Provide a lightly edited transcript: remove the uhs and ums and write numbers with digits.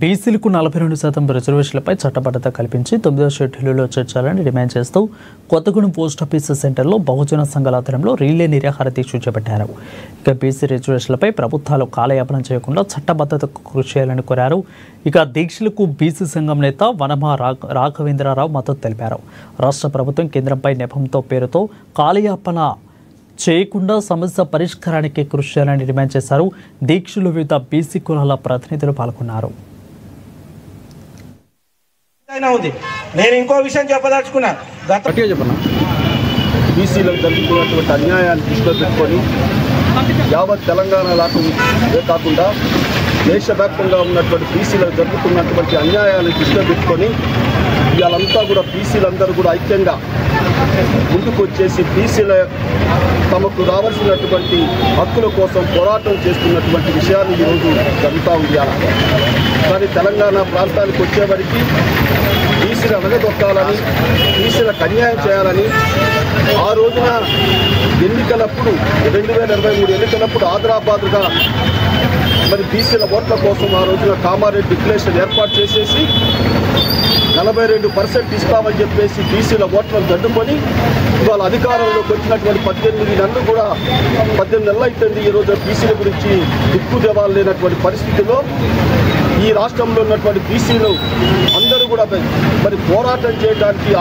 బీసీలకు 42% రిజర్వేషన్లపై చట్టబద్ధత కల్పించి 9వ షెడ్యూల్లో చేర్చాలని డిమాండ్ చేస్తూ కొత్తగూడెం పోస్టాఫీస్ సెంటర్లో బహుజన సంఘాల ఆధ్వర్యంలో రీలే నిరాహార దీక్ష చేపట్టారు. ఇక బీసీ రిజర్వేషన్లపై ప్రభుత్వాలు కాలయాపన చేయకుండా చట్టబద్ధతకు కృషి చేయాలని కోరారు. ఇక దీక్షలకు బీసీ సంఘం నేత వనమా రాఘవేంద్రరావు మద్దతు తెలిపారు. రాష్ట్ర ప్రభుత్వం కేంద్రంపై నెపంతో పేరుతో కాలయాపన చేయకుండా సమస్య పరిష్కారానికి కృషి చేయాలని డిమాండ్ చేశారు. దీక్షలు వివిధ బీసీ కులాల ప్రతినిధులు పాల్గొన్నారు. నేను ఇంకో విషయం చెప్పదలుచుకున్నా. బీసీలకు జరుగుతున్నటువంటి అన్యాయాన్ని దృష్టిలో పెట్టుకొని యావత్ తెలంగాణ కాకుండా దేశవ్యాప్తంగా ఉన్నటువంటి బీసీలకు జరుగుతున్నటువంటి అన్యాయాన్ని దృష్టిలో పెట్టుకొని ఇవాళంతా కూడా బీసీలందరూ కూడా ఐక్యంగా ముందుకు వచ్చేసి బీసీల తమకు రావాల్సినటువంటి హక్కుల కోసం పోరాటం చేస్తున్నటువంటి విషయాన్ని ఈరోజు జరుగుతూ ఉంది. కానీ తెలంగాణ ప్రాంతానికి వచ్చేవరకు బీసీల వెనదొక్కాలని, బీసీలకు అన్యాయం చేయాలని ఆ రోజున ఎన్నికలప్పుడు 2023 ఎన్నికలప్పుడు ఆదరాబాదుగా మరి బీసీల ఓట్ల కోసం ఆ రోజున కామారెడ్డి డిక్లరేషన్ ఏర్పాటు చేసేసి 42% ఇస్తామని చెప్పేసి బీసీల ఓట్లను గడ్డుకొని ఇవాళ అధికారంలోకి వచ్చినటువంటి 18 నెలలు కూడా 18 నెలలు అయిపోయింది. ఈరోజు బీసీల గురించి దిక్కు దేవాలు లేనటువంటి పరిస్థితిలో ఈ రాష్ట్రంలో ఉన్నటువంటి బీసీలు అందరూ కూడా మరి పోరాటం చేయడానికి